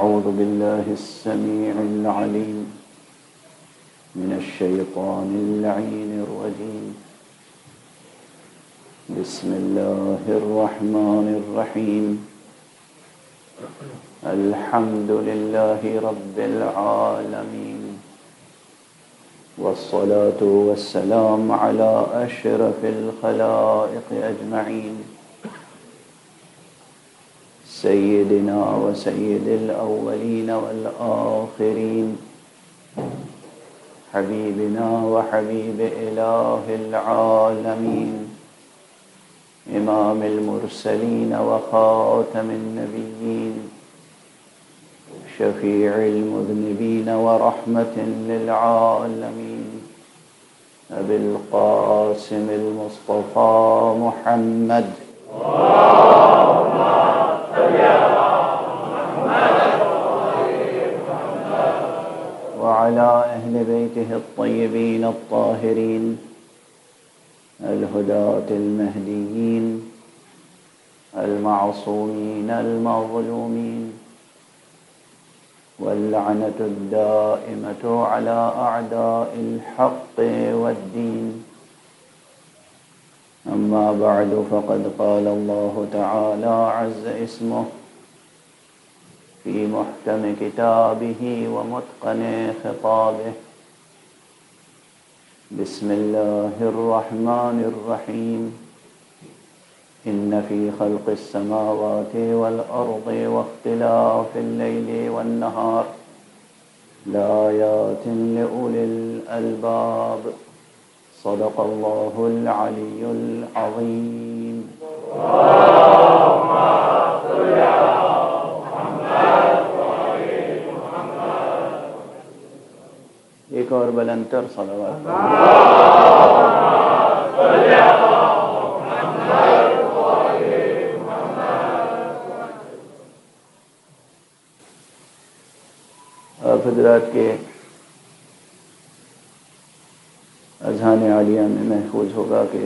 أعوذ بالله السميع العليم من الشيطان اللعين الرجيم. بسم الله الرحمن الرحيم. الحمد لله رب العالمين، والصلاة والسلام على أشرف الخلائق أجمعين، سيدنا وسيد الأولين والآخرين، حبيبنا وحبيب إله العالمين، إمام المرسلين وخاتم النبيين، شفيع المذنبين ورحمة للعالمين، أبي القاسم المصطفى محمد وعلى أهل بيته الطيبين الطاهرين الهداة المهديين المعصومين المظلومين، واللعنة الدائمة على أعداء الحق والدين. أما بعد، فقد قال الله تعالى عز اسمه في محكم كتابه ومتقن خطابه: بسم الله الرحمن الرحيم. إن في خلق السماوات والأرض واختلاف الليل والنهار لآيات لأولي الألباب. صدق الله العلي العظيم. اللهم صل على محمد وعلى محمد. ایک اور بلندتر صلوات. اللهم صل على محمد وعلى محمد. آپ حضرات کے اذہان عالیہ میں محفوظ ہوگا کہ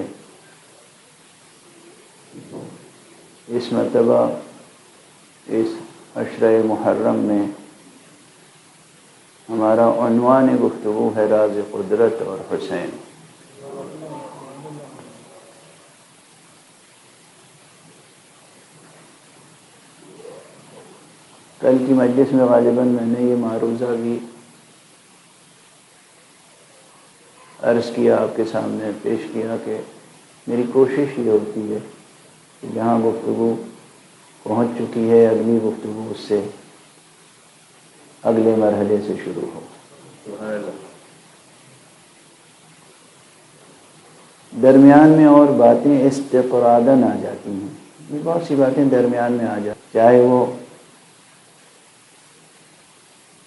اس مرتبہ اس عشرہ محرم میں ہمارا عنوان گفتگو ہے راز قدرت اور حسین. کل کی مجلس میں غالباً میں نے یہ معروضہ بھی عرض کیا، آپ کے سامنے پیش کیا کہ میری کوشش یہ ہوتی ہے کہ جہاں گفتگو پہنچ چکی ہے اگلی گفتگو اس سے اگلے مرحلے سے شروع ہو. درمیان میں اور باتیں استطراداً آ جاتی ہیں، بہت سی باتیں درمیان میں آ جاتی ہیں، چاہے وہ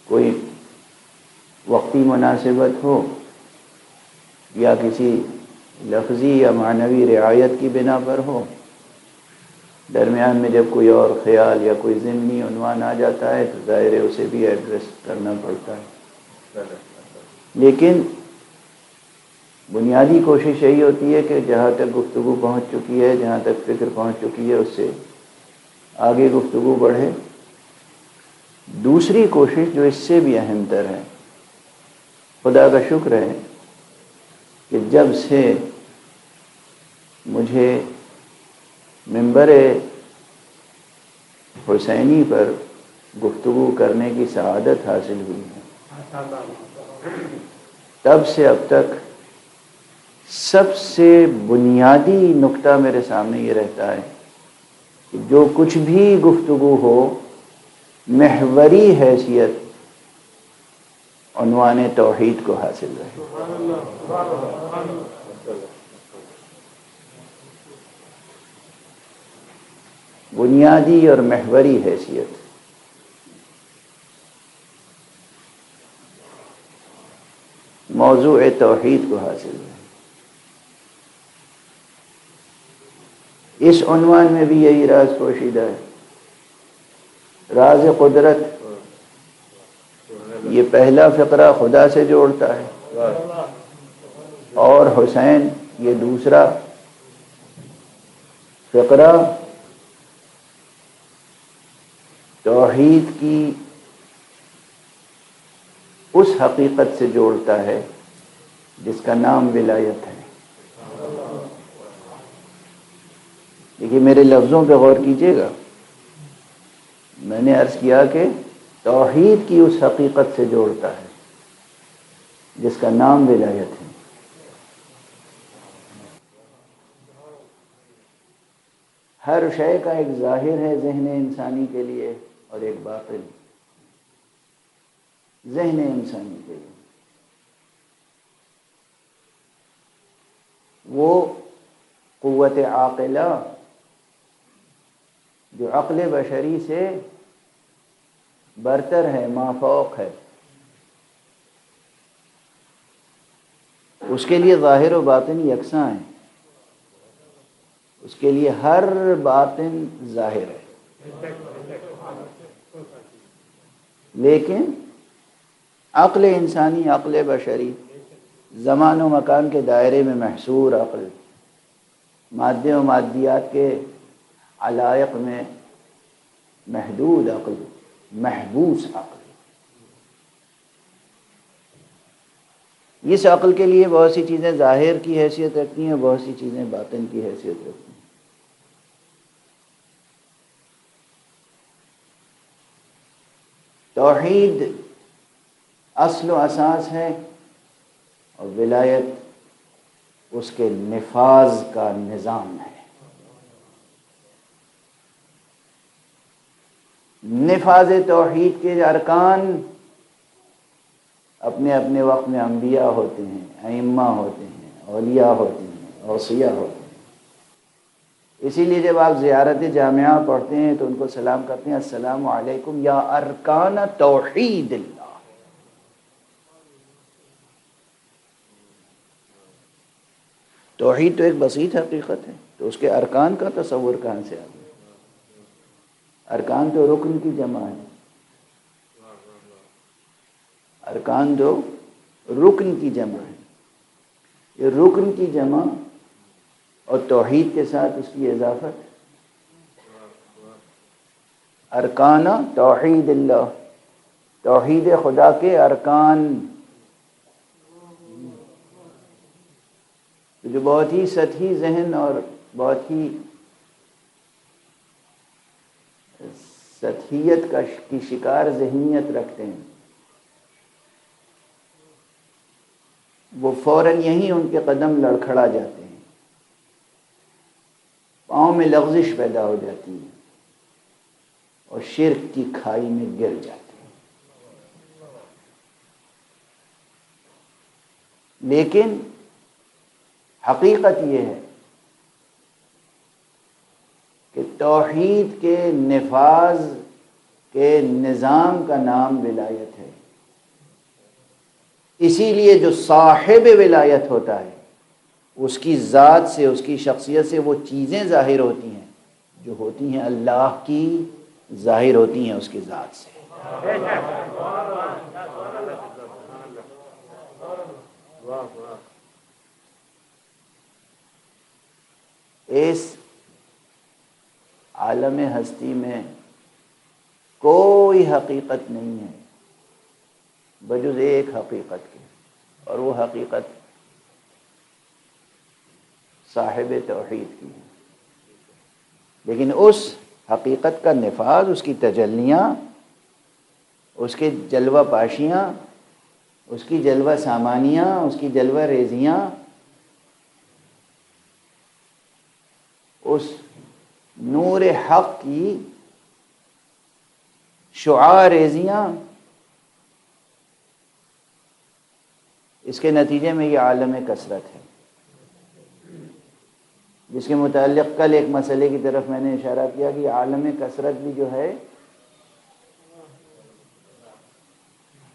کوئی وقتی مناسبت ہو یا کسی لفظی یا معنوی رعایت کی بنا پر ہو. درمیان میں جب کوئی اور خیال یا کوئی ضمنی عنوان آ جاتا ہے تو ظاہر ہے اسے بھی ایڈریس کرنا پڑتا ہے. لیکن بنیادی کوشش یہی ہوتی ہے کہ جہاں تک گفتگو پہنچ چکی ہے، جہاں تک فکر پہنچ چکی ہے، اس سے آگے گفتگو بڑھے. دوسری کوشش جو اس سے بھی اہم تر ہے، خدا کا شکر ہے کہ جب سے مجھے منبر حسینی پر گفتگو کرنے کی سعادت حاصل ہوئی ہے، تب سے اب تک سب سے بنیادی نقطہ میرے سامنے یہ رہتا ہے کہ جو کچھ بھی گفتگو ہو، محوری حیثیت عنوان توحید کو حاصل رہے. بنیادی اور محوری حیثیت. موضوع توحید کو حاصل ہے. اس عنوان میں بھی یہی راز پوشیدہ ہے. راز قدرت یہ پہلا فقرہ خدا سے جوڑتا ہے، اور حسین یہ دوسرا فقرہ توحید کی اس حقیقت سے جوڑتا ہے جس کا نام ولایت ہے۔ دیکھیے میرے لفظوں پہ غور کیجیے گا، میں نے عرض کیا کہ توحید کی اس حقیقت سے جوڑتا ہے جس کا نام ولایت ہے۔ ہر شے کا ایک ظاہر ہے ذہن انسانی کے لیے اور ایک باطن ذہن انسانی کے لیے۔ وہ قوت عاقلہ جو عقل بشری سے برتر ہے، مافوق ہے، اس کے لیے ظاہر و باطن یکساں ہیں، اس کے لیے ہر باطن ظاہر ہے، لیکن عقل انسانی، عقل بشری زمان و مکان کے دائرے میں محصور عقل، مادے و مادیات کے علائق میں محدود عقل، محبوس عقل، اس عقل کے لیے بہت سی چیزیں ظاہر کی حیثیت رکھتی ہیں، بہت سی چیزیں باطن کی حیثیت رکھتی ہیں۔ توحید اصل و اساس ہے اور ولایت اس کے نفاذ کا نظام ہے۔ نفاذ توحید کے ارکان اپنے اپنے وقت میں انبیاء ہوتے ہیں، ائمہ ہوتے ہیں، اولیاء ہوتے ہیں، اوصیاء ہوتے ہیں۔ اسی لیے جب آپ زیارت جامعہ پڑھتے ہیں تو ان کو سلام کرتے ہیں، السلام علیکم یا ارکان توحید اللہ۔ توحید تو ایک بسیط حقیقت ہے، تو اس کے ارکان کا تصور کہاں سے آ گیا؟ ارکان تو رکن کی جمع ہے، ارکان تو رکن کی جمع ہے، یہ رکن کی جمع اور توحید کے ساتھ اس کی اضافت، ارکان توحید اللہ، توحید خدا کے ارکان، جو بہت ہی سطحی ذہن اور بہت ہی سطحیت کی شکار ذہنیت رکھتے ہیں، وہ فوراً یہیں ان کے قدم لڑکھڑا جاتے ہیں، پاؤں میں لغزش پیدا ہو جاتی ہے اور شرک کی کھائی میں گر جاتے ہیں۔ لیکن حقیقت یہ ہے کہ توحید کے نفاذ کے نظام کا نام ولایت ہے۔ اسی لیے جو صاحب ولایت ہوتا ہے اس کی ذات سے، اس کی شخصیت سے وہ چیزیں ظاہر ہوتی ہیں جو ہوتی ہیں اللہ کی، ظاہر ہوتی ہیں اس کی ذات سے۔ اس عالم ہستی میں کوئی حقیقت نہیں ہے بجز ایک حقیقت کے، اور وہ حقیقت صاحب توحید کی ہے۔ لیکن اس حقیقت کا نفاذ، اس کی تجلیاں، اس کے جلوہ پاشیاں، اس کی جلوہ سامانیاں، اس کی جلوہ ریزیاں، اس نور حق کی شعاع ریزیاں، اس کے نتیجے میں یہ عالم کثرت ہے، جس کے متعلق کل ایک مسئلے کی طرف میں نے اشارہ کیا کہ عالم کثرت بھی جو ہے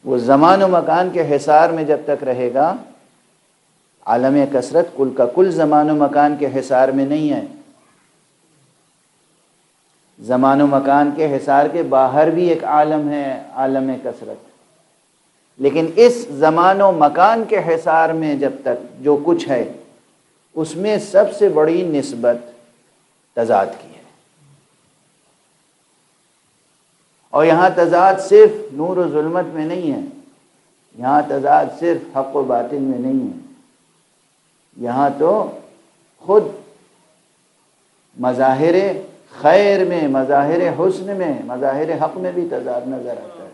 وہ زمان و مکان کے حصار میں جب تک رہے گا، عالم کثرت کل کا کل زمان و مکان کے حصار میں نہیں ہے، زمان و مکان کے حصار کے باہر بھی ایک عالم ہے، عالم کثرت۔ لیکن اس زمان و مکان کے حصار میں جب تک جو کچھ ہے اس میں سب سے بڑی نسبت تضاد کی ہے، اور یہاں تضاد صرف نور و ظلمت میں نہیں ہے، یہاں تضاد صرف حق و باطل میں نہیں ہے، یہاں تو خود مظاہر خیر میں، مظاہر حسن میں، مظاہر حق میں بھی تضاد نظر آتا ہے،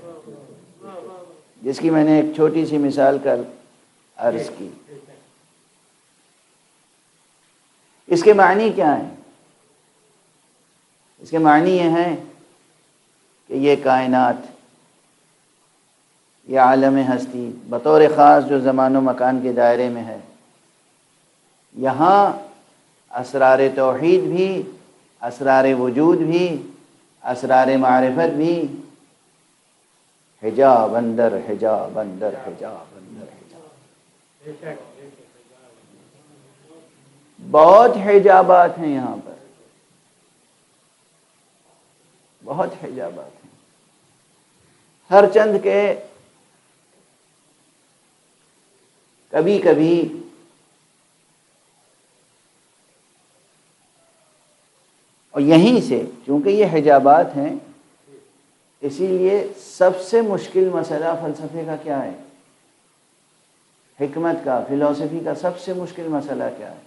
جس کی میں نے ایک چھوٹی سی مثال کر عرض کی۔ اس کے معنی کیا ہیں؟ اس کے معنی یہ ہیں کہ یہ کائنات، یہ عالم ہستی بطور خاص جو زمان و مکان کے دائرے میں ہے، یہاں اسرار توحید بھی، اسرار وجود بھی، اسرار معرفت بھی، حجاب اندر حجاب اندر حجاب اندر حجاب، بہت حجابات ہیں یہاں پر، بہت حجابات ہیں۔ ہر چند کے کبھی کبھی اور یہیں سے، چونکہ یہ حجابات ہیں، اسی لیے سب سے مشکل مسئلہ فلسفے کا کیا ہے؟ حکمت کا، فلسفی کا سب سے مشکل مسئلہ کیا ہے؟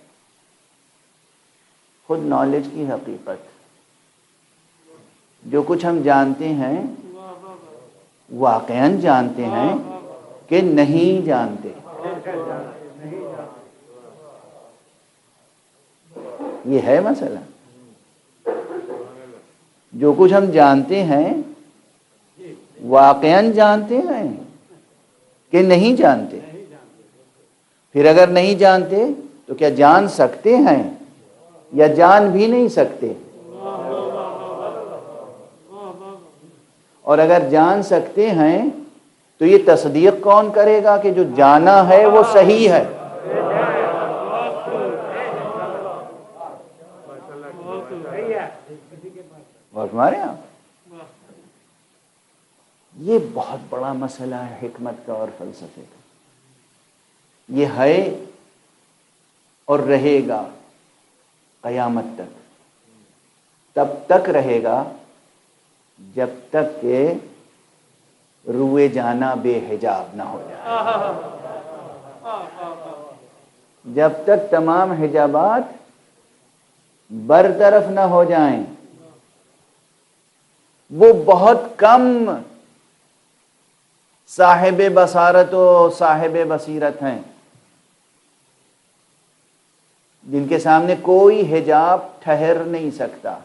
خود نالج کی حقیقت۔ جو کچھ ہم جانتے ہیں واقعاً جانتے ہیں کہ نہیں جانتے، یہ ہے مسئلہ۔ جو کچھ ہم جانتے ہیں واقعاً جانتے ہیں کہ نہیں جانتے، پھر اگر نہیں جانتے تو کیا جان سکتے ہیں یا جان بھی نہیں سکتے؟ اور اگر جان سکتے ہیں تو یہ تصدیق کون کرے گا کہ جو جانا ہے وہ صحیح ہے؟ اور ہمارے یہاں یہ بہت بڑا مسئلہ ہے حکمت کا اور فلسفے کا۔ یہ ہے اور رہے گا قیامت تک، تب تک رہے گا جب تک کہ روئے جانا بے حجاب نہ ہو جائے، جب تک تمام حجابات برطرف نہ ہو جائیں۔ وہ بہت کم صاحب بصارت و صاحب بصیرت ہیں جن کے سامنے کوئی حجاب ٹھہر نہیں سکتا،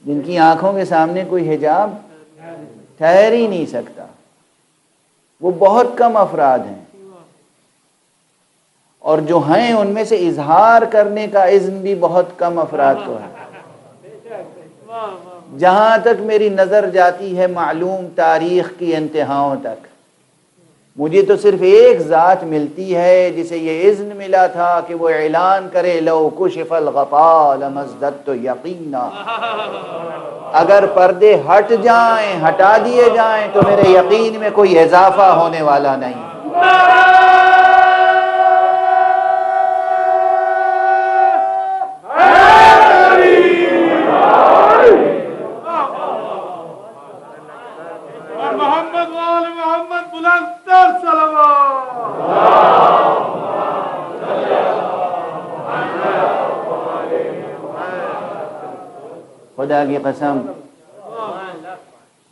جن کی آنکھوں کے سامنے کوئی حجاب ٹھہر ہی نہیں سکتا۔ وہ بہت کم افراد ہیں، اور جو ہیں ان میں سے اظہار کرنے کا اذن بھی بہت کم افراد کو ہے۔ جہاں تک میری نظر جاتی ہے معلوم تاریخ کی انتہاؤں تک، مجھے تو صرف ایک ذات ملتی ہے جسے یہ اذن ملا تھا کہ وہ اعلان کرے لو کشف الغطاء لما ازددت یقینا، اگر پردے ہٹ جائیں، ہٹا دیے جائیں تو میرے یقین میں کوئی اضافہ ہونے والا نہیں۔ خدا کی قسم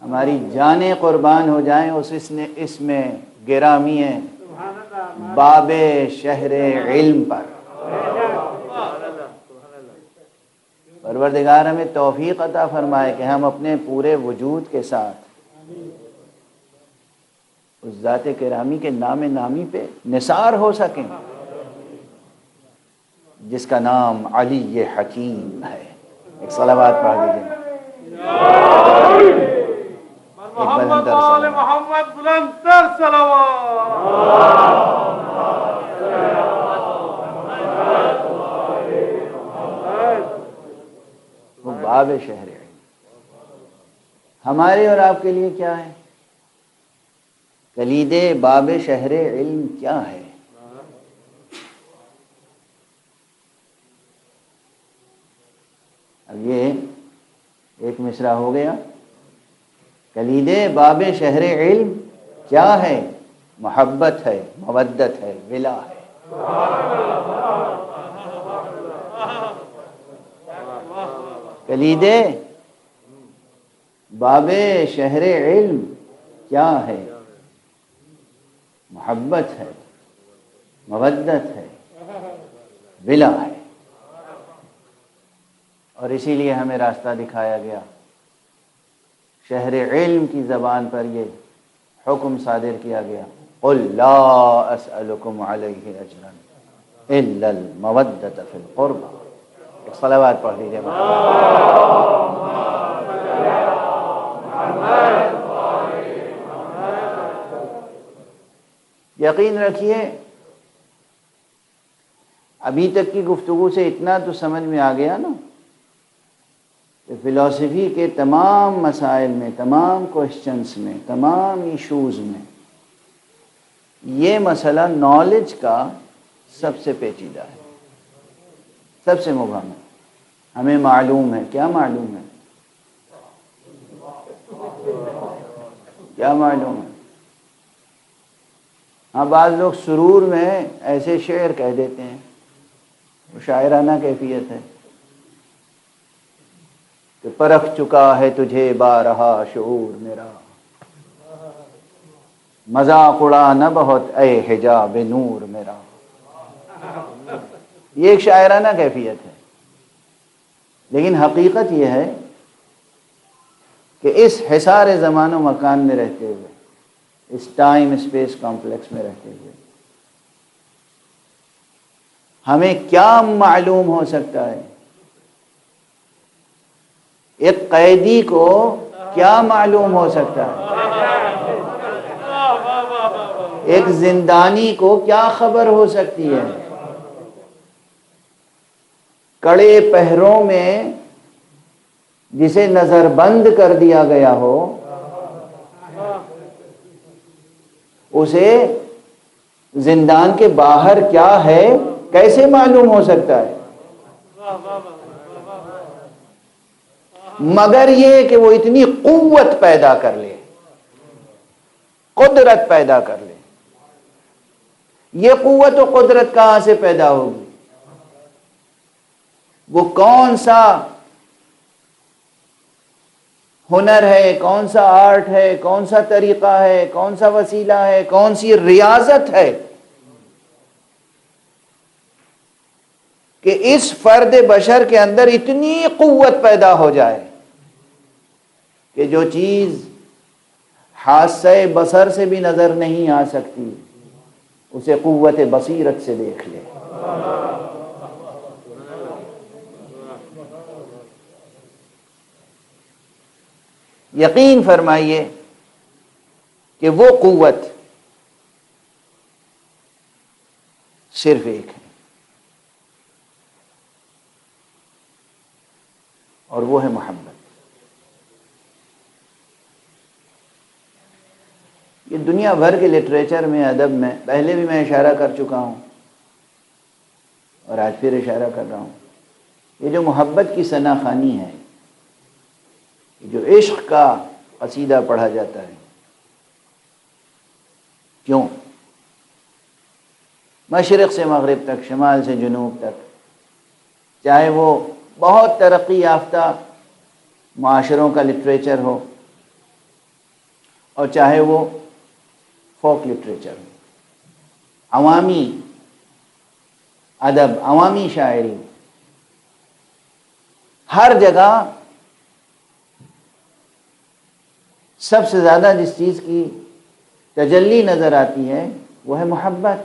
ہماری جانیں قربان ہو جائیں اس میں گرامی ہے باب شہر علم پر۔ پروردگار ہمیں توفیق عطا فرمائے کہ ہم اپنے پورے وجود کے ساتھ اس ذات گرامی کے نام نامی پہ نثار ہو سکیں جس کا نام علی حکیم ہے۔ ایک صلوات پڑھ دیجئے۔ محمد وآل محمد بلندتر صلوات۔ وہ باب شہر علم ہمارے اور آپ کے لیے کیا ہے؟ کلید باب شہر علم کیا ہے؟ اب یہ ایک مصرع ہو گیا، کلید باب شہر علم کیا ہے؟ محبت ہے، مودت ہے، ولا ہے۔ کلید باب شہر علم کیا ہے؟ محبت ہے، مودت ہے، ولا ہے۔ اور اسی لیے ہمیں راستہ دکھایا گیا، شہر علم کی زبان پر یہ حکم صادر کیا گیا، قل لا اسألکم علیہ اجرا الا المودۃ فی القربى۔ ایک صلوات پڑھ لیجیے۔ یقین رکھیے ابھی تک کی گفتگو سے اتنا تو سمجھ میں آ گیا نا کہ فلسفی کے تمام مسائل میں، تمام کوشچنس میں، تمام ایشوز میں یہ مسئلہ نالج کا سب سے پیچیدہ ہے، سب سے مبہم ہے۔ ہمیں معلوم ہے، کیا معلوم ہے؟ کیا معلوم ہے؟ ہاں بعض لوگ سرور میں ایسے شعر کہہ دیتے ہیں، وہ شاعرانہ کیفیت ہے کہ پرکھ چکا ہے تجھے بارہا شعور میرا، مذاق اڑا نہ بہت اے حجاب نور میرا۔ یہ ایک شاعرانہ کیفیت ہے، لیکن حقیقت یہ ہے کہ اس حصار زمان و مکان میں رہتے ہوئے، اس ٹائم اسپیس کمپلیکس میں رہتے ہوئے ہمیں کیا معلوم ہو سکتا ہے؟ ایک قیدی کو کیا معلوم ہو سکتا ہے؟ ایک زندانی کو کیا خبر ہو سکتی ہے؟ کڑے پہروں میں جسے نظر بند کر دیا گیا ہو، اسے زندان کے باہر کیا ہے کیسے معلوم ہو سکتا ہے؟ مگر یہ کہ وہ اتنی قوت پیدا کر لے، قدرت پیدا کر لے۔ یہ قوت و قدرت کہاں سے پیدا ہوگی؟ وہ کون سا ہنر ہے، کون سا آرٹ ہے، کون سا طریقہ ہے، کون سا وسیلہ ہے، کون سی ریاضت ہے کہ اس فرد بشر کے اندر اتنی قوت پیدا ہو جائے کہ جو چیز حاسہ بصر سے بھی نظر نہیں آ سکتی اسے قوت بصیرت سے دیکھ لے۔ یقین فرمائیے کہ وہ قوت صرف ایک ہے، اور وہ ہے محبت۔ یہ دنیا بھر کے لٹریچر میں، ادب میں پہلے بھی میں اشارہ کر چکا ہوں اور آج پھر اشارہ کر رہا ہوں، یہ جو محبت کی ثنا خوانی ہے، جو عشق کا قصیدہ پڑھا جاتا ہے، کیوں؟ مشرق سے مغرب تک، شمال سے جنوب تک، چاہے وہ بہت ترقی یافتہ معاشروں کا لٹریچر ہو اور چاہے وہ فوک لٹریچر ہو، عوامی ادب، عوامی شاعری، ہر جگہ سب سے زیادہ جس چیز کی تجلی نظر آتی ہے وہ ہے محبت۔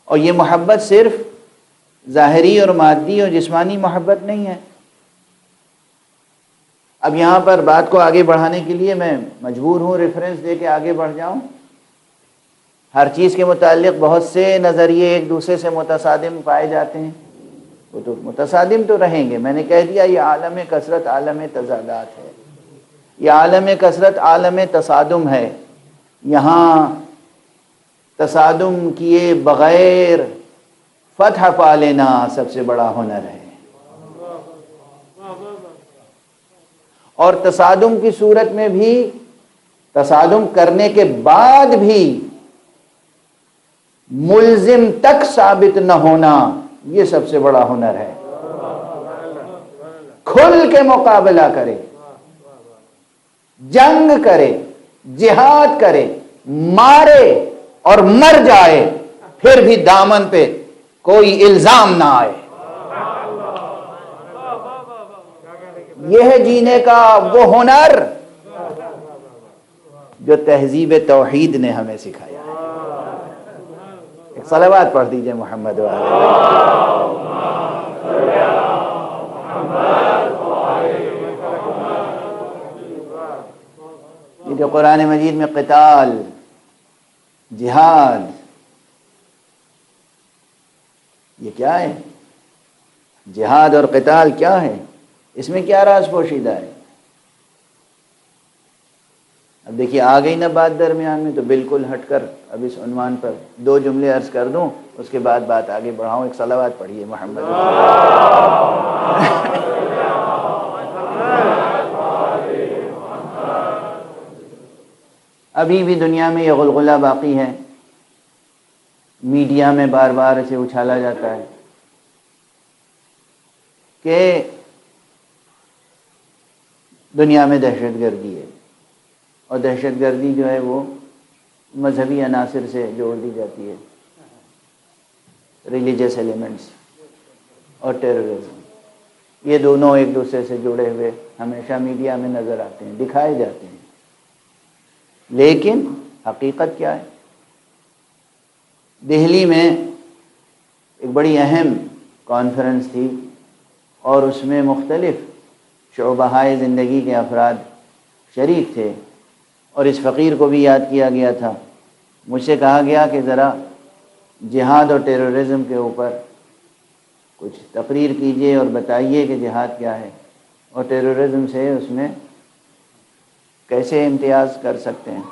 اور یہ محبت صرف ظاہری اور مادی اور جسمانی محبت نہیں ہے۔ اب یہاں پر بات کو آگے بڑھانے کے لیے میں مجبور ہوں ریفرنس دے کے آگے بڑھ جاؤں۔ ہر چیز کے متعلق بہت سے نظریے ایک دوسرے سے متصادم پائے جاتے ہیں، وہ تو متصادم تو رہیں گے۔ میں نے کہہ دیا یہ عالم کثرت عالم تضادات ہے، یہ عالم کثرت عالم تصادم ہے۔ یہاں تصادم کیے بغیر فتح پا لینا سب سے بڑا ہنر ہے۔ اور تصادم کی صورت میں بھی، تصادم کرنے کے بعد بھی ملزم تک ثابت نہ ہونا، یہ سب سے بڑا ہنر ہے۔ کھل کے مقابلہ کرے، جنگ کرے، جہاد کرے، مارے اور مر جائے، پھر بھی دامن پہ کوئی الزام نہ آئے۔ یہ ہے جینے کا وہ ہنر جو تہذیب توحید نے ہمیں سکھایا ہے۔ ایک صلوات پڑھ دیجئے محمد یہ جو قرآن مجید میں قتال، جہاد، یہ کیا ہے؟ جہاد اور قتال کیا ہے؟ اس میں کیا راز پوشیدہ ہے؟ اب دیکھیے آ گئی نا بات درمیان میں، تو بالکل ہٹ کر اب اس عنوان پر 2 جملے عرض کر دوں، اس کے بعد بات آگے بڑھاؤں۔ ایک صلوات پڑھیے محمد۔ ابھی بھی دنیا میں یہ غلغلہ باقی ہے، میڈیا میں بار بار اسے اچھالا جاتا ہے کہ دنیا میں دہشت گردی ہے، اور دہشت گردی جو ہے وہ مذہبی عناصر سے جوڑ دی جاتی ہے، ریلیجس ایلیمنٹس اور ٹیررزم، یہ دونوں ایک دوسرے سے جڑے ہوئے ہمیشہ میڈیا میں نظر آتے ہیں، دکھائے جاتے ہیں، لیکن حقیقت کیا ہے؟ دہلی میں ایک بڑی اہم کانفرنس تھی، اور اس میں مختلف شعبہائے زندگی کے افراد شریک تھے، اور اس فقیر کو بھی یاد کیا گیا تھا۔ مجھ سے کہا گیا کہ ذرا جہاد اور ٹیررزم کے اوپر کچھ تقریر کیجئے اور بتائیے کہ جہاد کیا ہے اور ٹیررزم سے اس میں کیسے امتیاز کر سکتے ہیں۔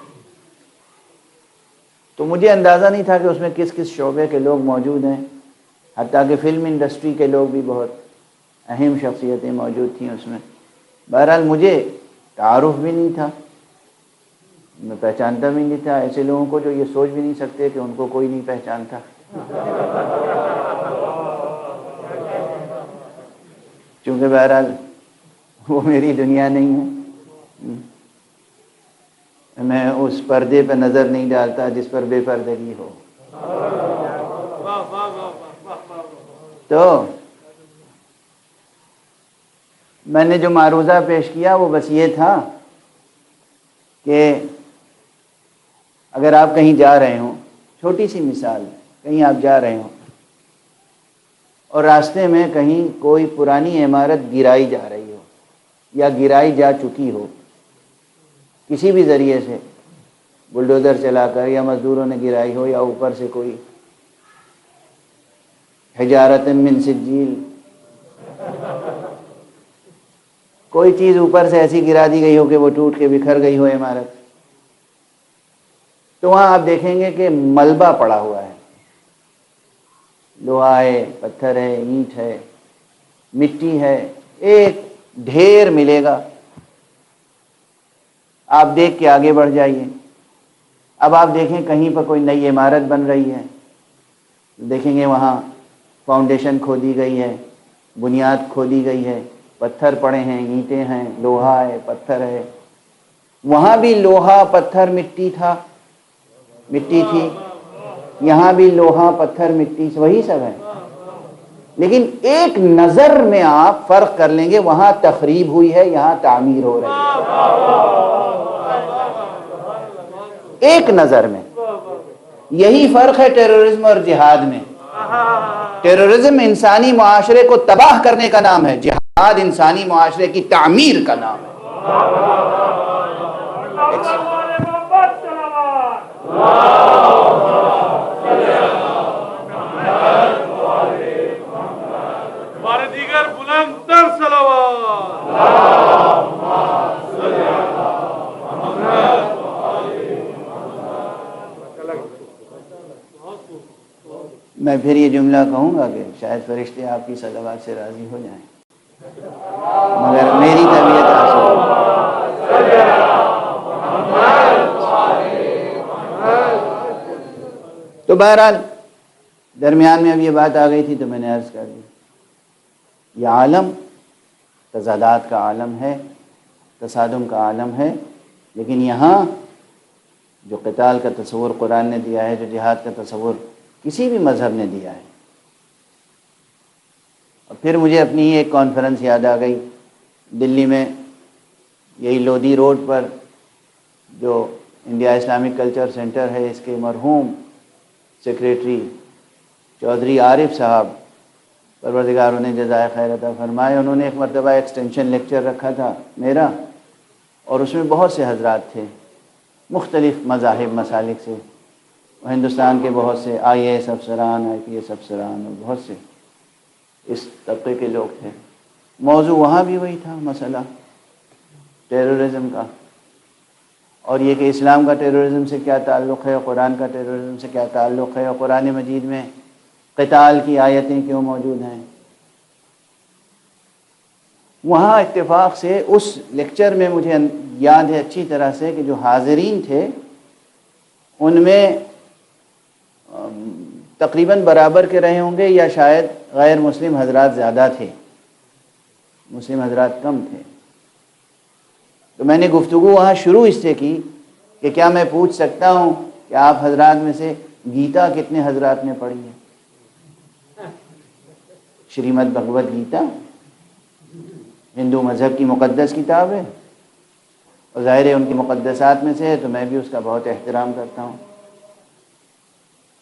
تو مجھے اندازہ نہیں تھا کہ اس میں کس کس شعبے کے لوگ موجود ہیں، حتیٰ کہ فلم انڈسٹری کے لوگ بھی بہت اہم شخصیتیں موجود تھیں اس میں۔ بہرحال مجھے تعارف بھی نہیں تھا، میں پہچانتا بھی نہیں تھا ایسے لوگوں کو جو یہ سوچ بھی نہیں سکتے کہ ان کو کوئی نہیں پہچانتا۔ چونکہ بہرحال وہ میری دنیا نہیں ہے، میں اس پردے پہ نظر نہیں ڈالتا جس پر بے پردگی ہو۔ تو میں نے جو معروضہ پیش کیا وہ بس یہ تھا کہ اگر آپ کہیں جا رہے ہوں، چھوٹی سی مثال، کہیں آپ جا رہے ہوں اور راستے میں کہیں کوئی پرانی عمارت گرائی جا رہی ہو یا گرائی جا چکی ہو، کسی بھی ذریعے سے، بلڈوزر چلا کر یا مزدوروں نے گرائی ہو، یا اوپر سے کوئی حجارت من سجیل، کوئی چیز اوپر سے ایسی گرا دی گئی ہو کہ وہ ٹوٹ کے بکھر گئی ہو عمارت، تو وہاں آپ دیکھیں گے کہ ملبہ پڑا ہوا ہے، لوہا ہے، پتھر ہے، اینٹ ہے، مٹی ہے، ایک ڈھیر ملے گا۔ آپ دیکھ کے آگے بڑھ جائیے۔ اب آپ دیکھیں کہیں پر کوئی نئی عمارت بن رہی ہے، دیکھیں گے وہاں فاؤنڈیشن کھودی گئی ہے، بنیاد کھودی گئی ہے، پتھر پڑے ہیں، اینٹیں ہیں، لوہا ہے، پتھر ہے۔ وہاں بھی لوہا، پتھر، مٹی تھا، مٹی تھی، یہاں بھی لوہا، پتھر، مٹی، وہی سب ہے، لیکن ایک نظر میں آپ فرق کر لیں گے، وہاں تخریب ہوئی ہے، یہاں تعمیر ہو رہی ہے، ایک نظر میں۔ یہی فرق ہے ٹیررزم اور جہاد میں۔ ٹیررزم انسانی معاشرے کو تباہ کرنے کا نام ہے، جہاد انسانی معاشرے کی تعمیر کا نام ہے۔ ہمارے دیگر بلند تر صلوات۔ میں پھر یہ جملہ کہوں گا کہ شاید فرشتے آپ کی صلوات سے راضی ہو جائیں، مگر میری طبیعت آسود بہرحال درمیان میں اب یہ بات آ گئی تھی تو میں نے عرض کر دی، یہ عالم تضادات کا عالم ہے، تصادم کا عالم ہے، لیکن یہاں جو قتال کا تصور قرآن نے دیا ہے، جو جہاد کا تصور کسی بھی مذہب نے دیا ہے۔ اور پھر مجھے اپنی ہی ایک کانفرنس یاد آ گئی دلی میں، یہی لودھی روڈ پر جو انڈیا اسلامک کلچر سینٹر ہے، اس کے مرحوم سیکریٹری چودھری عارف صاحب، پروردگار انہیں جزائے خیر عطا فرمائے، انہوں نے ایک مرتبہ ایکسٹینشن لیکچر رکھا تھا میرا، اور اس میں بہت سے حضرات تھے مختلف مذاہب مسالک سے، ہندوستان کے بہت سے IAS افسران، IPS افسران، اور بہت سے اس طبقے کے لوگ تھے۔ موضوع وہاں بھی وہی تھا، مسئلہ ٹیررزم کا، اور یہ کہ اسلام کا ٹیررزم سے کیا تعلق ہے، قرآن کا ٹیررزم سے کیا تعلق ہے، اور قرآن مجید میں قتال کی آیتیں کیوں موجود ہیں۔ وہاں اتفاق سے اس لیکچر میں مجھے یاد ہے اچھی طرح سے کہ جو حاضرین تھے ان میں تقریباً برابر کے رہے ہوں گے، یا شاید غیر مسلم حضرات زیادہ تھے، مسلم حضرات کم تھے۔ تو میں نے گفتگو وہاں شروع اس سے کی کہ کیا میں پوچھ سکتا ہوں کہ آپ حضرات میں سے گیتا کتنے حضرات نے پڑھی ہے؟ شریمد بھگوت گیتا ہندو مذہب کی مقدس کتاب ہے، اور ظاہر ہے ان کی مقدسات میں سے ہے، تو میں بھی اس کا بہت احترام کرتا ہوں۔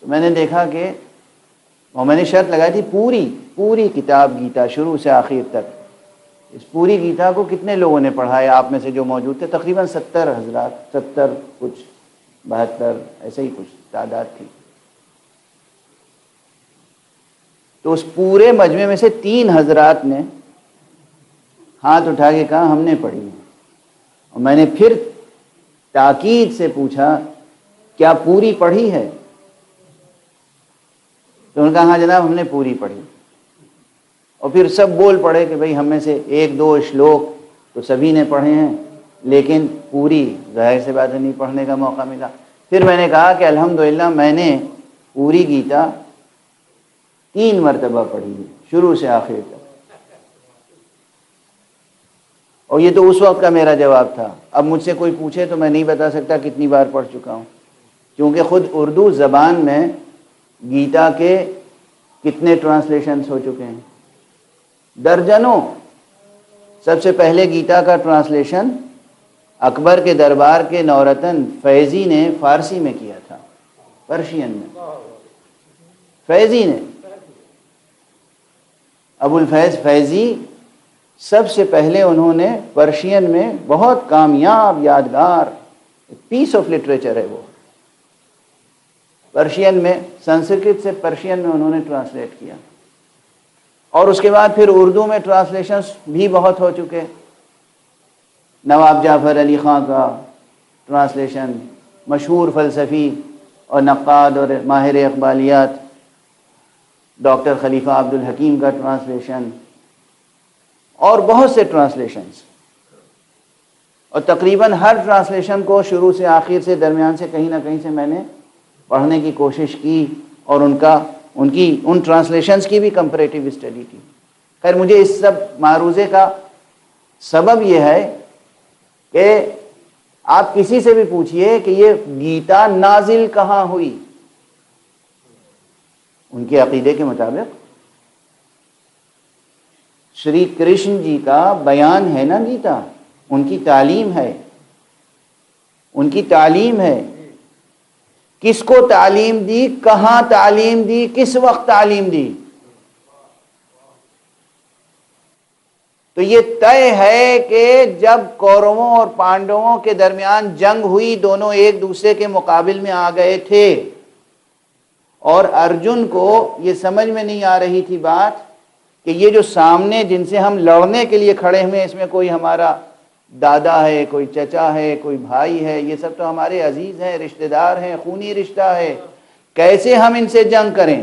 تو میں نے دیکھا کہ، اور میں نے شرط لگائی تھی پوری کتاب گیتا شروع سے آخر تک، اس پوری گیتا کو کتنے لوگوں نے پڑھا ہے آپ میں سے جو موجود تھے؟ تقریباً 70 حضرات، 70 کچھ 72 ایسے ہی کچھ تعداد تھی۔ تو اس پورے مجمع میں سے 3 حضرات نے ہاتھ اٹھا کے کہا ہم نے پڑھی ہے، اور میں نے پھر تاکید سے پوچھا کیا پوری پڑھی ہے؟ تو انہوں نے کہا ہاں جناب ہم نے پوری پڑھی۔ اور پھر سب بول پڑے کہ بھئی ہم میں سے 1-2 شلوک تو سبھی نے پڑھے ہیں، لیکن پوری ظاہر سے بات نہیں پڑھنے کا موقع ملا۔ پھر میں نے کہا کہ الحمدللہ میں نے پوری گیتا 3 مرتبہ پڑھی ہے، شروع سے آخر تک، اور یہ تو اس وقت کا میرا جواب تھا۔ اب مجھ سے کوئی پوچھے تو میں نہیں بتا سکتا کتنی بار پڑھ چکا ہوں، کیونکہ خود اردو زبان میں گیتا کے کتنے ٹرانسلیشنز ہو چکے ہیں، درجنوں۔ سب سے پہلے گیتا کا ٹرانسلیشن اکبر کے دربار کے نورتن فیضی نے فارسی میں کیا تھا، پرشین میں، فیضی نے، ابو الفیض فیضی سب سے پہلے انہوں نے پرشین میں بہت کامیاب یادگار پیس آف لٹریچر ہے وہ، پرشین میں، سنسکرت سے پرشین میں انہوں نے ٹرانسلیٹ کیا، اور اس کے بعد پھر اردو میں ٹرانسلیشنز بھی بہت ہو چکے۔ نواب جعفر علی خان کا ٹرانسلیشن، مشہور فلسفی اور نقاد اور ماہر اقبالیات ڈاکٹر خلیفہ عبد الحکیم کا ٹرانسلیشن، اور بہت سے ٹرانسلیشنز، اور تقریباً ہر ٹرانسلیشن کو شروع سے آخر سے درمیان سے کہیں نہ کہیں سے میں نے پڑھنے کی کوشش کی، اور ان ٹرانسلیشنز کی بھی کمپیریٹیو اسٹڈی کی۔ خیر مجھے اس سب معروضے کا سبب یہ ہے کہ آپ کسی سے بھی پوچھئے کہ یہ گیتا نازل کہاں ہوئی، ان کے عقیدے کے مطابق شری کرشن جی کا بیان ہے نا گیتا، ان کی تعلیم ہے، ان کی تعلیم ہے۔ کس کو تعلیم دی، کہاں تعلیم دی، کس وقت تعلیم دی؟ تو یہ طے ہے کہ جب کوروں اور پانڈووں کے درمیان جنگ ہوئی، دونوں ایک دوسرے کے مقابل میں آ گئے تھے، اور ارجن کو یہ سمجھ میں نہیں آ رہی تھی بات کہ یہ جو سامنے جن سے ہم لڑنے کے لیے کھڑے ہوئے، اس میں کوئی ہمارا دادا ہے، کوئی چچا ہے، کوئی بھائی ہے، یہ سب تو ہمارے عزیز ہیں، رشتہ دار ہیں، خونی رشتہ ہے، کیسے ہم ان سے جنگ کریں؟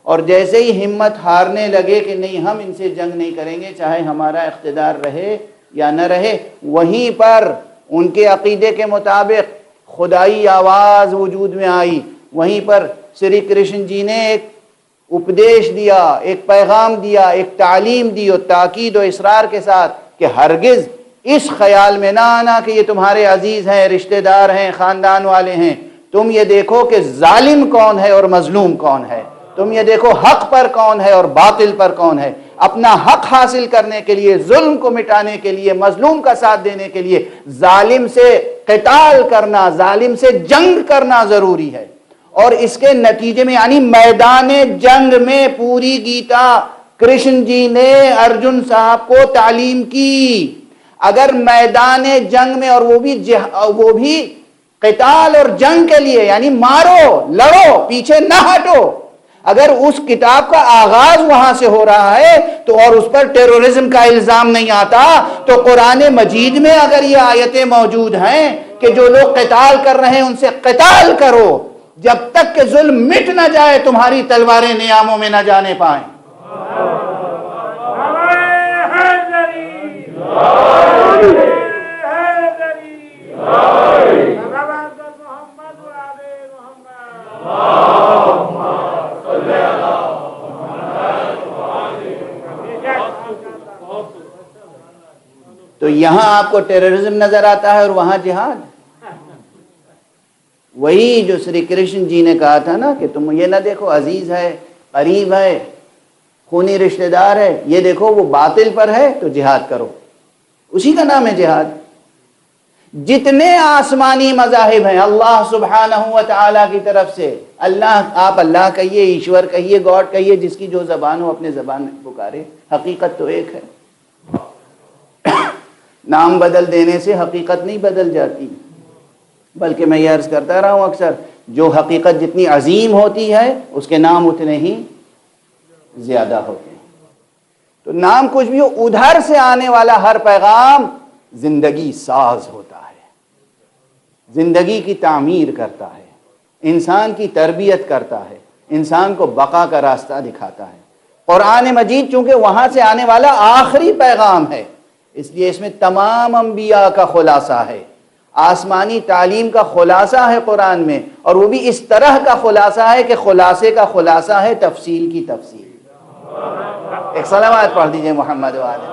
اور جیسے ہی ہمت ہارنے لگے کہ نہیں ہم ان سے جنگ نہیں کریں گے چاہے ہمارا اقتدار رہے یا نہ رہے، وہیں پر ان کے عقیدے کے مطابق خدائی آواز وجود میں آئی، وہیں پر شری کرشن جی نے ایک اپدیش دیا، ایک پیغام دیا، ایک تعلیم دی اور تاکید و اصرار کے ساتھ کہ ہرگز اس خیال میں نہ آنا کہ یہ تمہارے عزیز ہیں، رشتہ دار ہیں، خاندان والے ہیں. تم یہ دیکھو کہ ظالم کون ہے اور مظلوم کون ہے. تم یہ دیکھو حق پر کون ہے اور باطل پر کون ہے. اپنا حق حاصل کرنے کے لیے، ظلم کو مٹانے کے لیے، مظلوم کا ساتھ دینے کے لیے ظالم سے قتال کرنا، ظالم سے جنگ کرنا ضروری ہے. اور اس کے نتیجے میں یعنی میدان جنگ میں پوری گیتا کرشن جی نے ارجن صاحب کو تعلیم کی. اگر میدان جنگ میں، اور وہ بھی قتال اور جنگ کے لیے، یعنی مارو، لڑو، پیچھے نہ ہٹو، اگر اس کتاب کا آغاز وہاں سے ہو رہا ہے تو اور اس پر ٹیرورزم کا الزام نہیں آتا، تو قرآن مجید میں اگر یہ آیتیں موجود ہیں کہ جو لوگ قتال کر رہے ہیں ان سے قتال کرو جب تک کہ ظلم مٹ نہ جائے، تمہاری تلواریں نیاموں میں نہ جانے پائیں. تو یہاں آپ کو ٹیررزم نظر آتا ہے اور وہاں جہاد. وہی جو شری کرشن جی نے کہا تھا نا کہ تم یہ نہ دیکھو عزیز ہے، قریب ہے، خونی رشتہ دار ہے، یہ دیکھو وہ باطل پر ہے تو جہاد کرو. اسی کا نام ہے جہاد. جتنے آسمانی مذاہب ہیں اللہ سبحانہ و تعالیٰ کی طرف سے، آپ اللہ کہیے، ایشور کہیے، گاڈ کہیے، جس کی جو زبان ہو اپنے زبان میں پکارے، حقیقت تو ایک ہے. نام بدل دینے سے حقیقت نہیں بدل جاتی، بلکہ میں یہ عرض کرتا رہا ہوں اکثر، جو حقیقت جتنی عظیم ہوتی ہے اس کے نام اتنے ہی زیادہ ہوتے ہیں. تو نام کچھ بھی ہو، ادھر سے آنے والا ہر پیغام زندگی ساز ہوتا ہے، زندگی کی تعمیر کرتا ہے، انسان کی تربیت کرتا ہے، انسان کو بقا کا راستہ دکھاتا ہے. قرآن مجید چونکہ وہاں سے آنے والا آخری پیغام ہے، اس لیے اس میں تمام انبیاء کا خلاصہ ہے، آسمانی تعلیم کا خلاصہ ہے قرآن میں، اور وہ بھی اس طرح کا خلاصہ ہے کہ خلاصے کا خلاصہ ہے تفصیل کی تفصیل. ایک سلامات پڑھ دیجئے محمد وآلہ.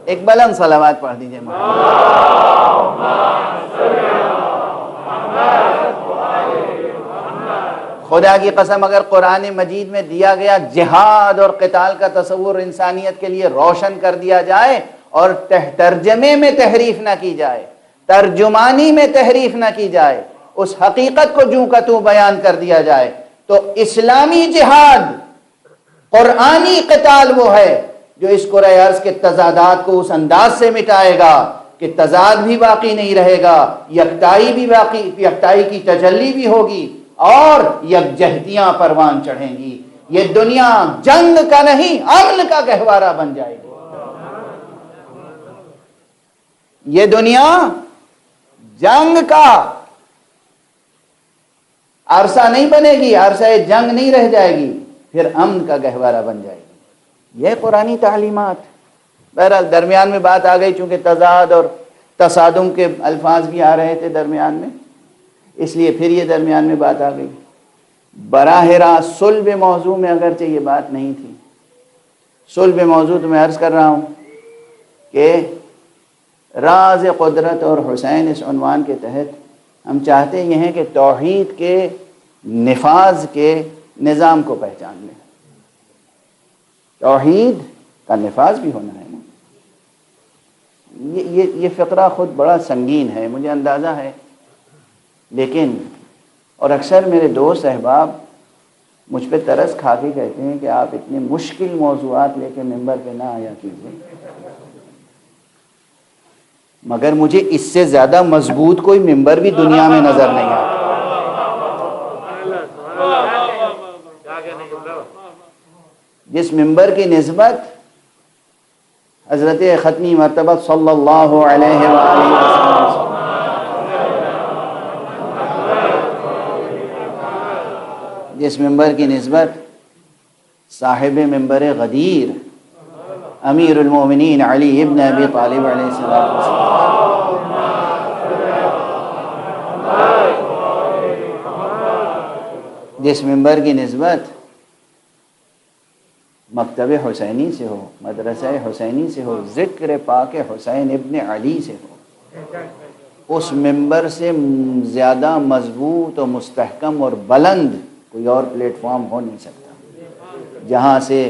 ایک بلند صلوات پڑھ دیجئے خدا کی قسم اگر قرآن مجید میں دیا گیا جہاد اور قتال کا تصور انسانیت کے لیے روشن کر دیا جائے اور ترجمے میں تحریف نہ کی جائے، ترجمانی میں تحریف نہ کی جائے، اس حقیقت کو جوں کا توں بیان کر دیا جائے، تو اسلامی جہاد، قرآنی قتال وہ ہے جو اس کرۂ ارض کے تضادات کو اس انداز سے مٹائے گا کہ تضاد بھی باقی نہیں رہے گا، یکتائی کی تجلی بھی ہوگی اور یکجہتیاں پروان چڑھیں گی. یہ دنیا جنگ کا نہیں امن کا گہوارہ بن جائے گی. یہ دنیا جنگ کا عرصہ نہیں بنے گی، عرصہ جنگ نہیں رہ جائے گی، پھر امن کا گہوارہ بن جائے گی. یہ قرآنی تعلیمات. بہرحال درمیان میں بات آ گئی چونکہ تضاد اور تصادم کے الفاظ بھی آ رہے تھے درمیان میں، اس لیے پھر یہ درمیان میں بات آ گئی. براہ راست صلب موضوع میں اگرچہ یہ بات نہیں تھی، صلب موضوع تو میں عرض کر رہا ہوں کہ راز قدرت اور حسین اس عنوان کے تحت ہم چاہتے یہ ہیں کہ توحید کے نفاذ کے نظام کو پہچان لیں. توحید کا نفاذ بھی ہونا ہے نا. یہ فقرہ خود بڑا سنگین ہے، مجھے اندازہ ہے، لیکن اور اکثر میرے دوست احباب مجھ پہ ترس کھا کے کہتے ہیں کہ آپ اتنے مشکل موضوعات لے کے ممبر پہ نہ آیا کیجیے، مگر مجھے اس سے زیادہ مضبوط کوئی ممبر بھی دنیا میں نظر نہیں آتا. جس ممبر کی نسبت حضرت ختمی مرتبہ صلی اللہ علیہ وآلہ وسلم، جس ممبر کی نسبت صاحب ممبر غدیر امیر المومنین علی ابن ابی طالب علیہ السلام جس ممبر کی نسبت مکتب حسینی سے ہو، مدرسہ حسینی سے ہو، ذکر پاک حسین ابن علی سے ہو، اس ممبر سے زیادہ مضبوط و مستحکم اور بلند کوئی اور پلیٹ فارم ہو نہیں سکتا، جہاں سے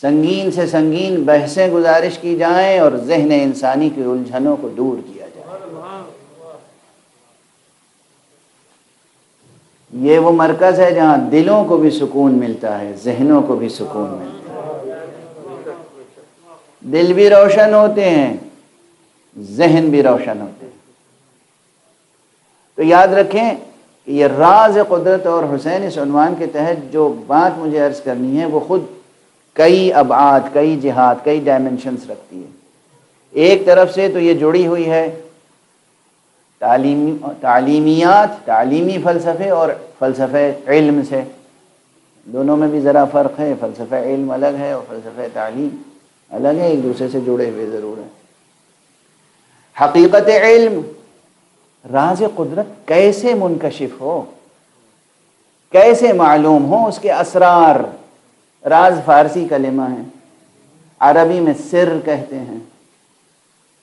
سنگین سے سنگین بحثیں گزارش کی جائیں اور ذہن انسانی کی الجھنوں کو دور کیا جائے۔ یہ وہ مرکز ہے جہاں دلوں کو بھی سکون ملتا ہے، ذہنوں کو بھی سکون ملتا ہے، دل بھی روشن ہوتے ہیں، ذہن بھی روشن ہوتے ہیں۔ تو یاد رکھیں کہ یہ راز قدرت اور حسین اس عنوان کے تحت جو بات مجھے عرض کرنی ہے وہ خود کئی ابعاد، کئی جہات، کئی ڈائمنشنز رکھتی ہے۔ ایک طرف سے تو یہ جڑی ہوئی ہے تعلیمیات، تعلیمی فلسفے اور فلسفہ علم سے، دونوں میں بھی ذرا فرق ہے، فلسفہ علم الگ ہے اور فلسفہ تعلیم الگ ہے، ایک دوسرے سے جڑے ہوئے ضرور ہیں۔ حقیقت علم، راز قدرت کیسے منکشف ہو، کیسے معلوم ہو، اس کے اسرار، راز فارسی کلمہ ہے، عربی میں سر کہتے ہیں،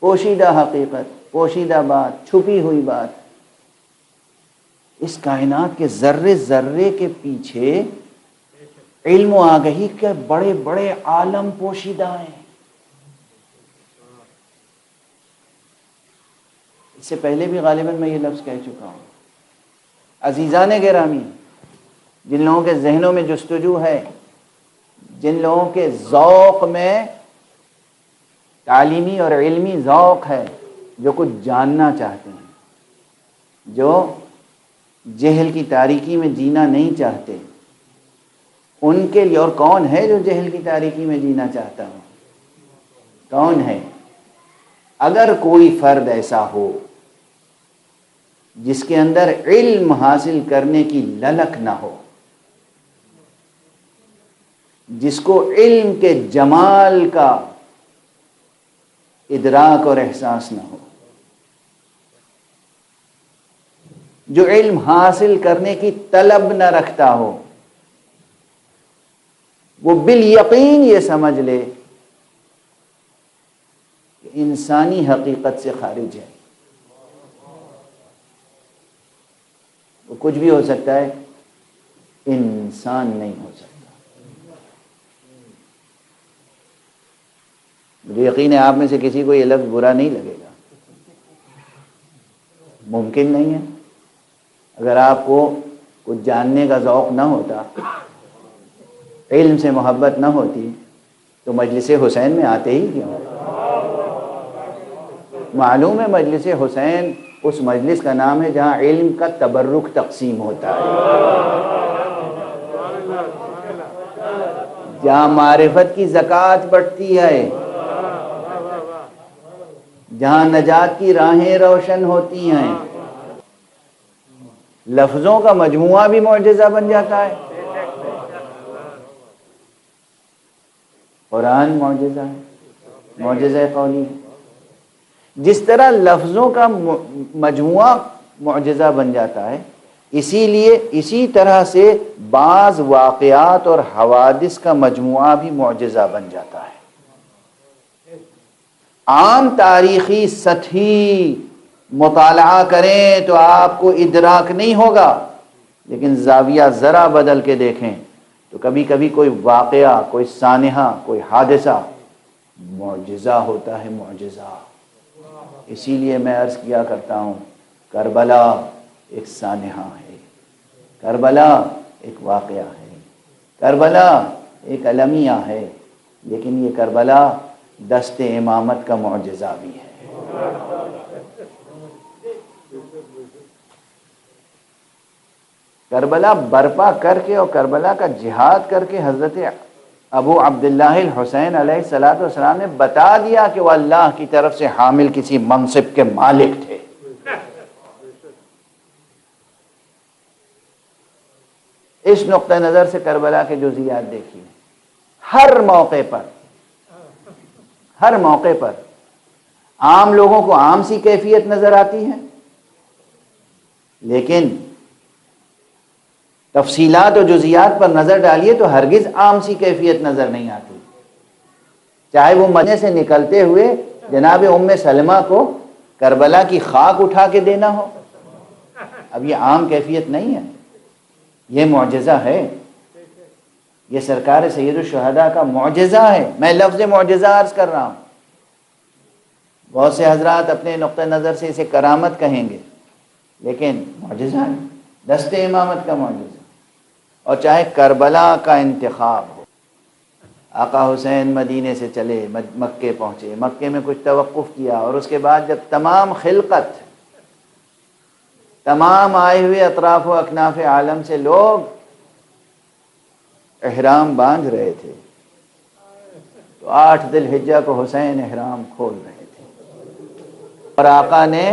پوشیدہ حقیقت، پوشیدہ بات، چھپی ہوئی بات۔ اس کائنات کے ذرے ذرے کے پیچھے علم و آگہی کے بڑے بڑے عالم پوشیدہ ہیں۔ اس سے پہلے بھی غالباً میں یہ لفظ کہہ چکا ہوں۔ عزیزان گرامی، جن لوگوں کے ذہنوں میں جستجو ہے، جن لوگوں کے ذوق میں تعلیمی اور علمی ذوق ہے، جو کچھ جاننا چاہتے ہیں، جو جہل کی تاریکی میں جینا نہیں چاہتے، ان کے لیے، اور کون ہے جو جہل کی تاریکی میں جینا چاہتا ہو؟ کون ہے؟ اگر کوئی فرد ایسا ہو جس کے اندر علم حاصل کرنے کی للک نہ ہو، جس کو علم کے جمال کا ادراک اور احساس نہ ہو، جو علم حاصل کرنے کی طلب نہ رکھتا ہو، وہ بالیقین یہ سمجھ لے کہ انسانی حقیقت سے خارج ہے۔ وہ کچھ بھی ہو سکتا ہے، انسان نہیں ہو سکتا۔ مجھے یقین ہے آپ میں سے کسی کو یہ لفظ برا نہیں لگے گا، ممکن نہیں ہے۔ اگر آپ کو کچھ جاننے کا ذوق نہ ہوتا، علم سے محبت نہ ہوتی، تو مجلس حسین میں آتے ہی کیوں؟ معلوم ہے مجلس حسین اس مجلس کا نام ہے جہاں علم کا تبرک تقسیم ہوتا ہے، جہاں معرفت کی زکوٰۃ بٹتی ہے، جہاں نجات کی راہیں روشن ہوتی ہیں۔ لفظوں کا مجموعہ بھی معجزہ بن جاتا ہے۔ قرآن معجزہ ہے، معجزہ قولی ہے۔ جس طرح لفظوں کا مجموعہ معجزہ بن جاتا ہے، اسی طرح سے بعض واقعات اور حوادث کا مجموعہ بھی معجزہ بن جاتا ہے۔ عام تاریخی سطحی مطالعہ کریں تو آپ کو ادراک نہیں ہوگا، لیکن زاویہ ذرا بدل کے دیکھیں تو کبھی کبھی کوئی واقعہ، کوئی سانحہ، کوئی حادثہ معجزہ ہوتا ہے، معجزہ۔ اسی لیے میں عرض کیا کرتا ہوں، کربلا ایک سانحہ ہے، کربلا ایک واقعہ ہے، کربلا ایک المیہ ہے، لیکن یہ کربلا دست امامت کا معجزہ بھی ہے۔ کربلا برپا کر کے اور کربلا کا جہاد کر کے حضرت ابو عبداللہ الحسین علیہ السلام نے بتا دیا کہ وہ اللہ کی طرف سے حامل کسی منصب کے مالک تھے۔ اس نقطہ نظر سے کربلا کے جزیات دیکھیے، ہر موقع پر عام لوگوں کو عام سی کیفیت نظر آتی ہے، لیکن تفصیلات و جزیات پر نظر ڈالیے تو ہرگز عام سی کیفیت نظر نہیں آتی، چاہے وہ مدینے سے نکلتے ہوئے جناب ام سلمہ کو کربلا کی خاک اٹھا کے دینا ہو، اب یہ عام کیفیت نہیں ہے، یہ معجزہ ہے، یہ سرکار سید الشہداء کا معجزہ ہے۔ میں لفظ معجزہ عرض کر رہا ہوں، بہت سے حضرات اپنے نقطہ نظر سے اسے کرامت کہیں گے، لیکن معجزہ ہے، دست امامت کا معجزہ۔ اور چاہے کربلا کا انتخاب ہو، آقا حسین مدینے سے چلے مکے پہنچے، مکے میں کچھ توقف کیا، اور اس کے بعد جب تمام خلقت، تمام آئے ہوئے اطراف و اکناف عالم سے لوگ احرام باندھ رہے تھے، تو 8 ذی الحجہ کو حسین احرام کھول رہے تھے، اور آقا نے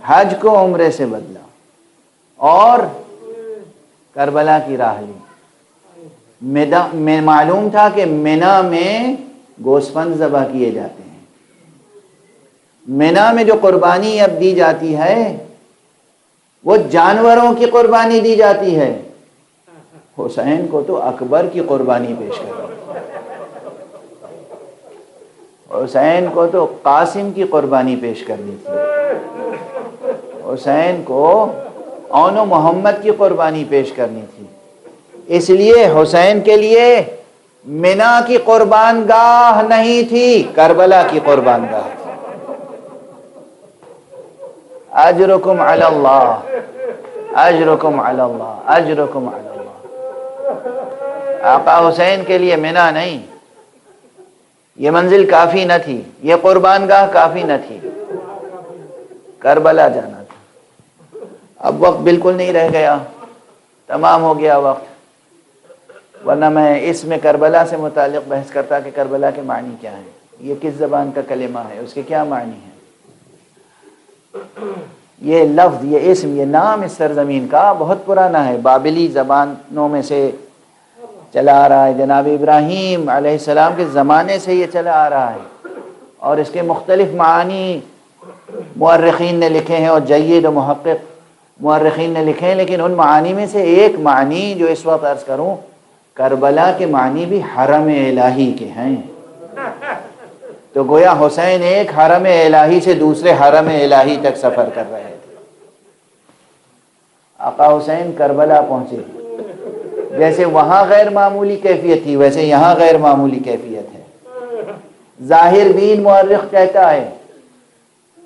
حج کو عمرے سے بدلا اور کربلا کی راہ لی۔ میں معلوم تھا کہ منی میں گوسفند ذبح کیے جاتے ہیں، منی میں جو قربانی اب دی جاتی ہے وہ جانوروں کی قربانی دی جاتی ہے، حسین کو تو اکبر کی قربانی پیش کرنی، حسین کو تو قاسم کی قربانی پیش کرنی تھی، حسین کو اون و محمد کی قربانی پیش کرنی تھی۔ اس لیے حسین کے لیے منی کی قربان گاہ نہیں تھی، کربلا کی قربان گاہ تھی۔ اجرکم علی اللہ، اجرکم علی اللہ، اجرکم علی اللہ۔ آقا حسین کے لیے منی نہیں، یہ منزل کافی نہ تھی، یہ قربان گاہ کافی نہ تھی، کربلا جانا تھا۔ اب وقت بالکل نہیں رہ گیا، تمام ہو گیا وقت، ورنہ میں اس میں کربلا سے متعلق بحث کرتا کہ کربلا کے معنی کیا ہیں، یہ کس زبان کا کلمہ ہے، اس کے کیا معنی ہیں، یہ لفظ، یہ اسم، یہ نام اس سرزمین کا بہت پرانا ہے، بابلی زبانوں میں سے چلا آ رہا ہے، جناب ابراہیم علیہ السلام کے زمانے سے یہ چلا آ رہا ہے، اور اس کے مختلف معانی مورخین نے لکھے ہیں، اور جید و محقق مورخین نے لکھے ہیں، لیکن ان معانی میں سے ایک معنی جو اس وقت عرض کروں، کربلا کے معنی بھی حرم الہی کے ہیں، تو گویا حسین ایک حرم الہی سے دوسرے حرم الہی تک سفر کر رہے تھے۔ آقا حسین کربلا پہنچے، جیسے وہاں غیر معمولی کیفیت تھی ویسے یہاں غیر معمولی کیفیت ہے۔ ظاہر بین مورخ کہتا ہے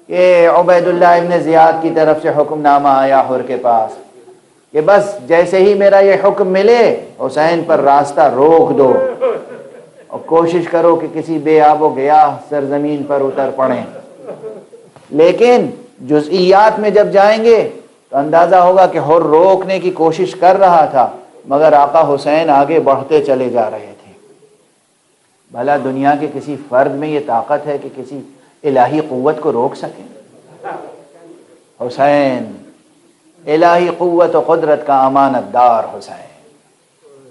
کہ عبید اللہ ابن زیاد کی طرف سے حکم نامہ آیا حر کے پاس کہ بس جیسے ہی میرا یہ حکم ملے حسین پر راستہ روک دو اور کوشش کرو کہ کسی بے آب و گیاہ سرزمین پر اتر پڑیں، لیکن جزئیات میں جب جائیں گے تو اندازہ ہوگا کہ حر روکنے کی کوشش کر رہا تھا، مگر آقا حسین آگے بڑھتے چلے جا رہے تھے۔ بھلا دنیا کے کسی فرد میں یہ طاقت ہے کہ کسی الہی قوت کو روک سکیں؟ حسین الہی قوت و قدرت کا امانت دار حسین،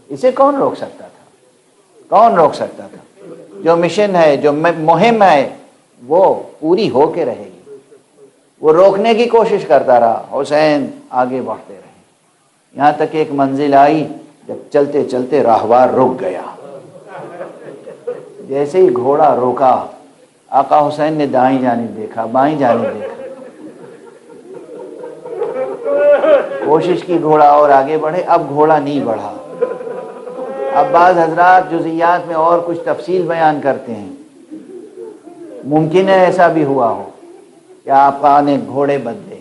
اسے کون روک سکتا تھا؟ کون روک سکتا تھا؟ جو مشن ہے، جو مہم ہے، وہ پوری ہو کے رہے گی، وہ روکنے کی کوشش کرتا رہا، حسین آگے بڑھتے رہے، یہاں تک ایک منزل آئی جب چلتے چلتے راہوار رک گیا۔ جیسے ہی گھوڑا روکا، آقا حسین نے دائیں جانب دیکھا، بائیں جانب دیکھا، کوشش کی گھوڑا اور آگے بڑھے، اب گھوڑا نہیں بڑھا۔ اب بعض حضرات جزئیات میں اور کچھ تفصیل بیان کرتے ہیں، ممکن ہے ایسا بھی ہوا ہو کہ آقا نے گھوڑے بدلے،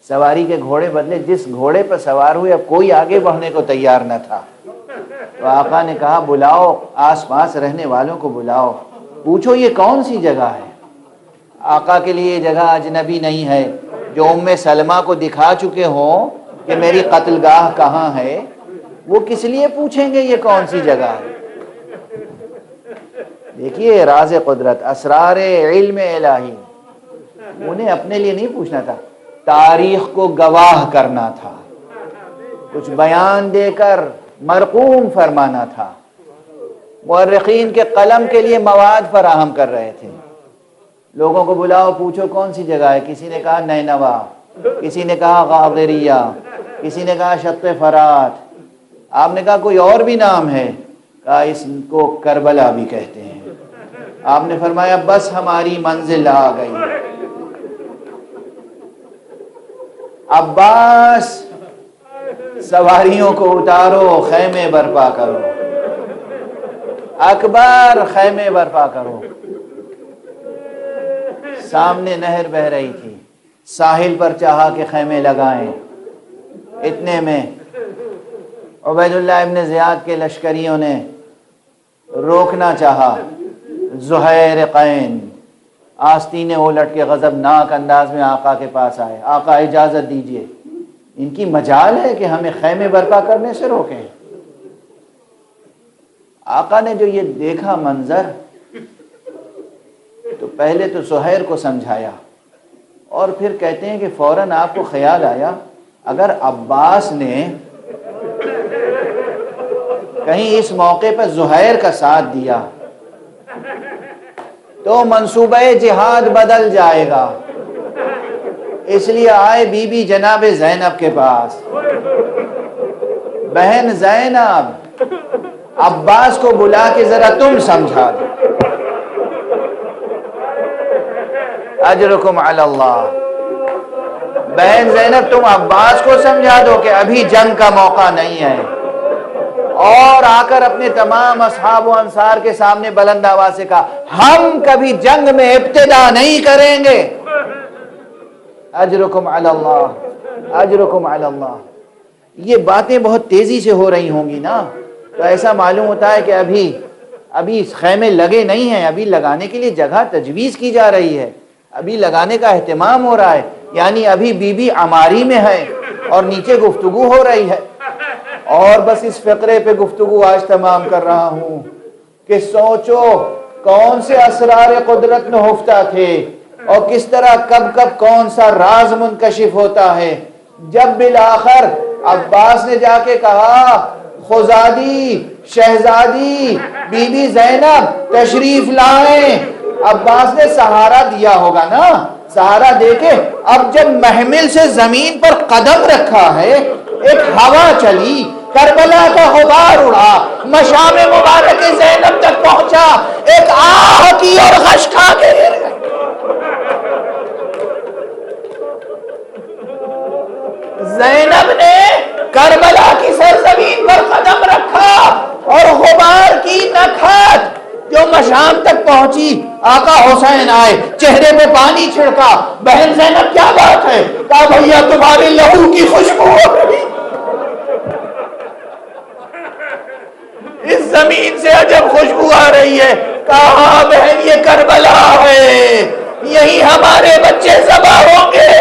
سواری کے گھوڑے بدلے، جس گھوڑے پر سوار ہوئے اب کوئی آگے بڑھنے کو تیار نہ تھا، تو آقا نے کہا بلاؤ آس پاس رہنے والوں کو بلاؤ، پوچھو یہ کون سی جگہ ہے۔ آقا کے لیے جگہ اجنبی نہیں ہے، جو ام سلمہ کو دکھا چکے ہوں کہ میری قتل گاہ کہاں ہے، وہ کس لیے پوچھیں گے یہ کون سی جگہ ہے؟ دیکھیے راز قدرت، اسرار علم الہی، انہیں اپنے لیے نہیں پوچھنا تھا، تاریخ کو گواہ کرنا تھا، کچھ بیان دے کر مرقوم فرمانا تھا، مورخین کے قلم کے لیے مواد فراہم کر رہے تھے۔ لوگوں کو بلاؤ، پوچھو کون سی جگہ ہے، کسی نے کہا نینوا، کسی نے کہا غاضریہ، کسی نے کہا شط فرات، آپ نے کہا کوئی اور بھی نام ہے؟ کہا اس کو کربلا بھی کہتے ہیں۔ آپ نے فرمایا بس ہماری منزل آ گئی، عباس سواریوں کو اتارو، خیمے برپا کرو، اکبر خیمے برپا کرو۔ سامنے نہر بہ رہی تھی، ساحل پر چاہا کہ خیمے لگائیں، اتنے میں عبید اللہ ابن زیاد کے لشکریوں نے روکنا چاہا۔ زہیر قین آستینے الٹ کے غضبناک انداز میں آقا کے پاس آئے، آقا اجازت دیجئے، ان کی مجال ہے کہ ہمیں خیمے برپا کرنے سے روکیں۔ آقا نے جو یہ دیکھا منظر تو پہلے تو زہیر کو سمجھایا، اور پھر کہتے ہیں کہ فوراً آپ کو خیال آیا اگر عباس نے کہیں اس موقع پر زہیر کا ساتھ دیا تو منصوبہ جہاد بدل جائے گا، اس لیے آئے بی بی جناب زینب کے پاس، بہن زینب عباس کو بلا کے ذرا تم سمجھا دو، اجرکم علی اللہ، بہن زینب تم عباس کو سمجھا دو کہ ابھی جنگ کا موقع نہیں ہے، اور آ کر اپنے تمام اصحاب و انصار کے سامنے بلند آواز سے کہا ہم کبھی جنگ میں ابتدا نہیں کریں گے، اجرکم علی اللہ، اجرکم علی اللہ۔ یہ باتیں بہت تیزی سے ہو رہی ہوں گی نا، تو ایسا معلوم ہوتا ہے کہ ابھی خیمے لگے نہیں ہیں، ابھی لگانے کے لیے جگہ تجویز کی جا رہی ہے، ابھی لگانے کا اہتمام ہو رہا ہے، یعنی ابھی بی بی عماری میں ہے اور نیچے گفتگو ہو رہی ہے۔ اور بس اس فقرے پہ گفتگو آج تمام کر رہا ہوں کہ سوچو کون سے اسرار قدرت میں ہفتہ تھے، اور کس طرح کب کب کون سا راز منکشف ہوتا ہے۔ جب بالآخر عباس نے جا کے کہا خزادی شہزادی بی بی زینب تشریف لائیں، عباس نے سہارا دیا ہوگا نا، سہارا دے کے اب جب محمل سے زمین پر قدم رکھا ہے، ایک ہوا چلی، کربلا کا غبار اڑا، مشام مبارک زینب تک پہنچا، ایک آہ کی اور غش کھا کے گر گئی۔ زینب نے کربلا کی سرزمین پر قدم رکھا اور غبار کی نکھت جو مشام تک پہنچی، آقا حسین آئے، چہرے پہ پانی چھڑکا، بہن زینب کیا بات ہے؟ کہا بھیا تمہارے لہو کی خوشبو ہو رہی، اس زمین سے عجب خوشبو آ رہی ہے۔ کہا بہن یہ کربلا ہے، یہی ہمارے بچے ذبح ہوں گے،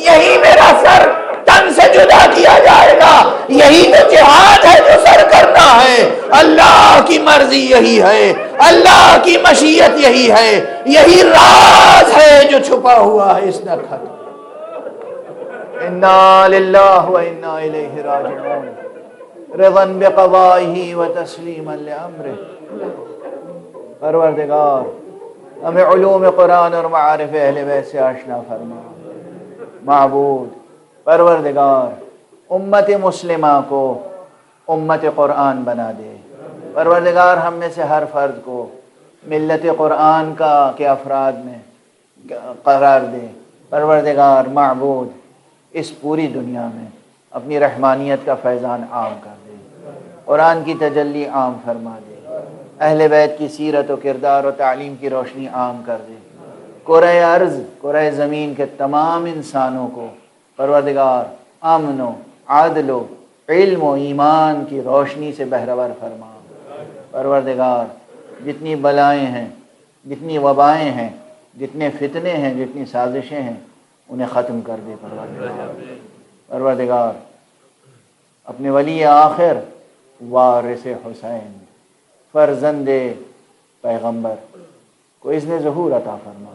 یہی میرا سر تن سے جدا کیا جائے گا، یہی تو جہاد ہے جو سر کرنا ہے۔ اللہ کی مرضی یہی ہے، اللہ کی مشیت یہی ہے، یہی راز ہے جو چھپا ہوا ہے اس نکھت۔ انا للہ و انا الیہ راجعون، رضا بقضائہ و تسلیما لامرہ۔ پروردگار ہمیں علوم قرآن اور معارف اہل بیت سے آشنا فرما۔ معبود پروردگار امت مسلمہ کو امت قرآن بنا دے۔ پروردگار ہم میں سے ہر فرد کو ملت قرآن کے افراد میں قرار دے۔ پروردگار معبود اس پوری دنیا میں اپنی رحمانیت کا فیضان عام کر دے، قرآن کی تجلی عام فرما دے، اہل بیت کی سیرت و کردار و تعلیم کی روشنی عام کر دے۔ کرۂ ارض کرۂ زمین کے تمام انسانوں کو پروردگار امن و عدل و علم و ایمان کی روشنی سے بہرور فرما۔ پروردگار جتنی بلائیں ہیں، جتنی وبائیں ہیں، جتنے فتنے ہیں، جتنی سازشیں ہیں، انہیں ختم کر دے۔ پروردگار اپنے ولی آخر وارث حسین فرزند پیغمبر کو اذن ظہور عطا فرما،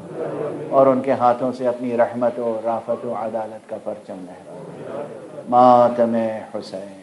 اور ان کے ہاتھوں سے اپنی رحمت و رافت و عدالت کا پرچم لہرا۔ ماتم حسین۔